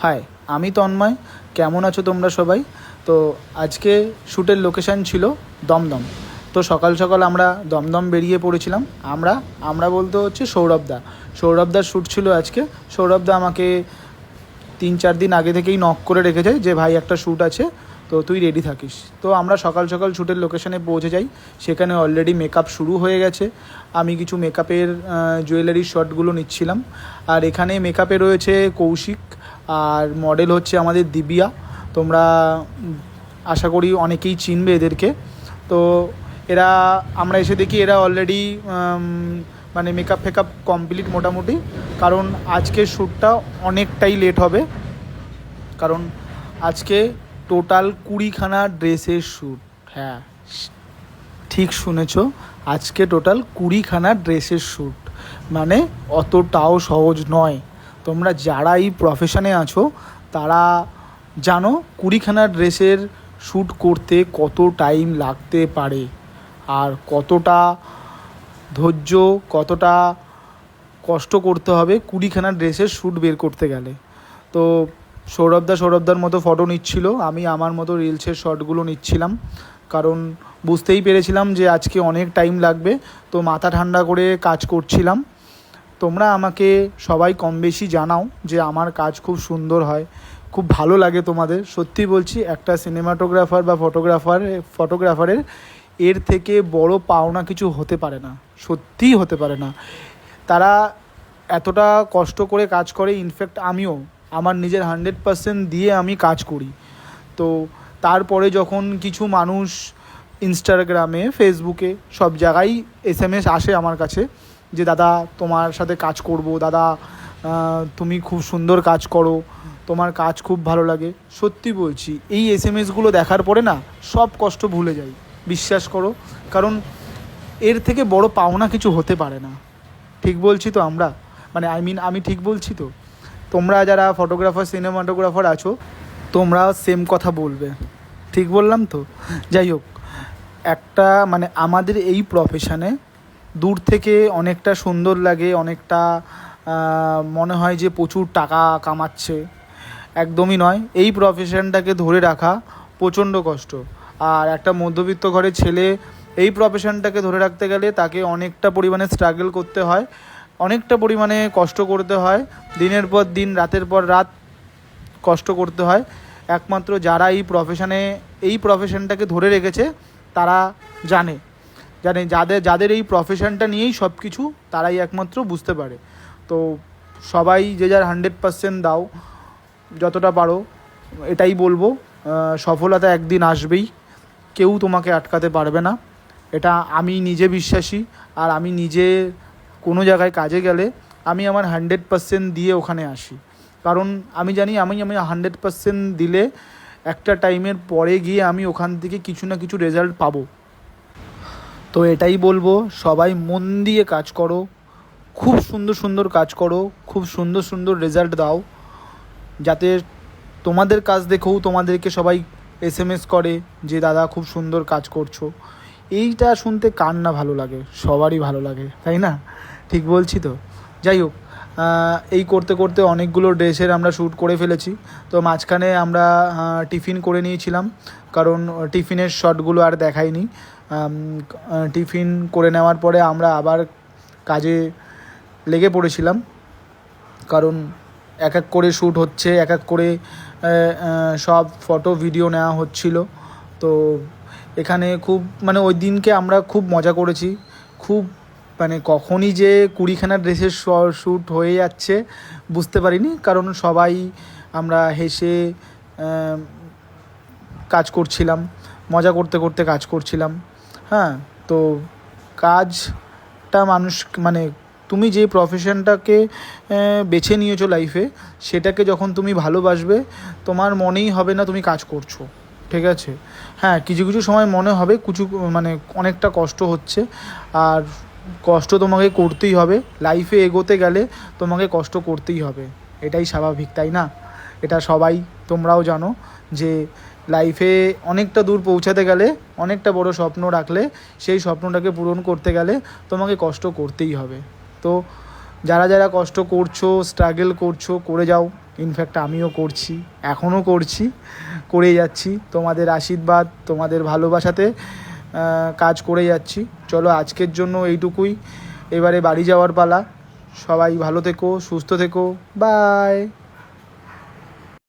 High, আমি তন্ময়। কেমন আছো তোমরা সবাই? তো আজকে শ্যুটের লোকেশান ছিল দমদম। তো সকাল সকাল আমরা দমদম বেরিয়ে পড়েছিলাম। আমরা বলতে হচ্ছে সৌরভদার শ্যুট ছিল আজকে। সৌরভদা আমাকে 3-4 দিন আগে থেকেই নক করে রেখেছে যে ভাই একটা শ্যুট আছে, তো তুই রেডি থাকিস। তো আমরা সকাল সকাল শ্যুটের লোকেশানে পৌঁছে যাই। সেখানে অলরেডি মেকআপ শুরু হয়ে গেছে। আমি কিছু মেকআপের জুয়েলারির শটগুলো নিচ্ছিলাম। আর এখানে মেকআপে রয়েছে কৌশিক, আর মডেল হচ্ছে আমাদের দিবিয়া। তোমরা আশা করি অনেকেই চিনবে এদেরকে। তো আমরা এসে দেখি এরা অলরেডি মানে মেকআপ ফেকআপ কমপ্লিট মোটামুটি। কারণ আজকের শ্যুটটা অনেকটাই লেট হবে, কারণ আজকে টোটাল 20খানা ড্রেসের শ্যুট। হ্যাঁ, ঠিক শুনেছো, আজকে টোটাল 20খানা ড্রেসের শ্যুট। মানে অতটাও সহজ নয়। তোমরা যারা এই প্রফেশনে আছো তারা জানো 20খানা ড্রেসের শ্যুট করতে কত টাইম লাগতে পারে, আর কতটা ধৈর্য, কতটা কষ্ট করতে হবে 20খানা ড্রেসের শ্যুট বের করতে গেলে। তো সৌরভদার মতো ফটো নিচ্ছিল, আমি আমার মতো রিলসের শটগুলো নিচ্ছিলাম। কারণ বুঝতেই পেরেছিলাম যে আজকে অনেক টাইম লাগবে, তো মাথা ঠান্ডা করে কাজ করছিলাম। তোমরা আমাকে সবাই কম বেশি জানাও যে আমার কাজ খুব সুন্দর হয়, খুব ভালো লাগে তোমাদের। সত্যি বলছি, একটা সিনেমাটোগ্রাফার বা ফটোগ্রাফারের এর থেকে বড় পাওনা কিছু হতে পারে না, সত্যিই হতে পারে না। তারা এতটা কষ্ট করে কাজ করে, ইনফ্যাক্ট আমিও আমার নিজের 100% দিয়ে আমি কাজ করি। তো তারপরে যখন কিছু মানুষ ইনস্টাগ্রামে, ফেসবুকে, সব জায়গায় SMS আসে আমার কাছে যে দাদা তোমার সাথে কাজ করব, দাদা তুমি খুব সুন্দর কাজ করো, তোমার কাজ খুব ভালো লাগে। সত্যি বলছি, এই SMSগুলো দেখার পরে না সব কষ্ট ভুলে যাই, বিশ্বাস করো। কারণ এর থেকে বড় পাওনা কিছু হতে পারে না। ঠিক বলছি তো? আমি ঠিক বলছি তো? তোমরা যারা ফটোগ্রাফার, সিনেমাটোগ্রাফার আছো, তোমরা সেম কথা বলবে। ঠিক বললাম তো? যাই হোক, আমাদের এই প্রফেশনে দূর থেকে অনেকটা সুন্দর লাগে, অনেকটা মনে হয় যে প্রচুর টাকা কামাচ্ছে। একদমই নয়। এই প্রফেশনটাকে ধরে রাখা প্রচণ্ড কষ্ট। আর একটা মধ্যবিত্ত ঘরের ছেলে এই প্রফেশনটাকে ধরে রাখতে গেলে তাকে অনেকটা পরিমাণে স্ট্রাগল করতে হয়, অনেকটা পরিমাণে কষ্ট করতে হয়, দিনের পর দিন, রাতের পর রাত কষ্ট করতে হয়। একমাত্র যারা এই প্রফেশনটাকে ধরে রেখেছে তারা জানে যাদের এই প্রফেশনটা নিয়েই সব কিছু, তারাই একমাত্র বুঝতে পারে। তো সবাই যে যার 100% দাও, যতটা পারো। এটাই বলবো, সফলতা একদিন আসবেই, কেউ তোমাকে আটকাতে পারবে না। এটা আমি নিজে বিশ্বাসী। আর আমি নিজে কোনো জায়গায় কাজে গেলে আমি আমার 100% দিয়ে ওখানে আসি। কারণ আমি জানি আমি 100% দিলে একটা টাইমের পরে গিয়ে আমি ওখান থেকে কিছু না কিছু রেজাল্ট পাবো। তো এটাই বলবো, সবাই মন দিয়ে কাজ করো, খুব সুন্দর সুন্দর কাজ করো, খুব সুন্দর সুন্দর রেজাল্ট দাও, যাতে তোমাদের কাজ দেখেও তোমাদেরকে সবাই SMS করে যে দাদা খুব সুন্দর কাজ করছো। এইটা শুনতে কার না ভালো লাগে? সবারই ভালো লাগে, তাই না? ঠিক বলছি তো? যাই হোক, এই করতে করতে অনেকগুলো ড্রেসের আমরা শ্যুট করে ফেলেছি। তো মাঝখানে আমরা টিফিন করে নিয়েছিলাম, কারণ টিফিনের শটগুলো আর দেখাইনি। টিফিন করে নেওয়ার পরে আমরা আবার কাজে লেগে পড়েছিলাম, কারণ এক এক করে শ্যুট হচ্ছে, এক এক করে সব ফটো ভিডিও নেওয়া হচ্ছিল। তো এখানে খুব ওই দিনকে আমরা খুব মজা করেছি। খুব কখনই যে 20খানা ড্রেসের শ্যুট হয়ে যাচ্ছে বুঝতে পারিনি, কারণ সবাই আমরা হেসে কাজ করছিলাম, মজা করতে করতে কাজ করছিলাম। হ্যাঁ, তো কাজটা তুমি যে প্রফেশনটাকে বেছে নিয়েছো লাইফে, সেটাকে যখন তুমি ভালোবাসবে, তোমার মনেই হবে না তুমি কাজ করছো। ঠিক আছে? হ্যাঁ, কিছু কিছু সময় মনে হবে অনেকটা কষ্ট হচ্ছে, আর কষ্ট তোমাকে করতেই হবে। লাইফে এগোতে গেলে তোমাকে কষ্ট করতেই হবে, এটাই স্বাভাবিক, তাই না? এটা সবাই তোমরাও জানো যে লাইফে অনেকটা দূর পৌঁছাতে গেলে, অনেকটা বড় স্বপ্ন রাখলে, সেই স্বপ্নটাকে পূরণ করতে গেলে তোমাকে কষ্ট করতেই হবে। তো যারা যারা কষ্ট করছো, স্ট্রাগল করছো, করে যাও। ইনফ্যাক্ট আমিও করছি, এখনও করছি, করে যাচ্ছি। তোমাদের আশীর্বাদ, তোমাদের ভালোবাসাতে কাজ করে যাচ্ছি। চলো আজকের জন্য এইটুকুই, এবারে বাড়ি যাওয়ার পালা। সবাই ভালো থেকো, সুস্থ থেকো, বাই।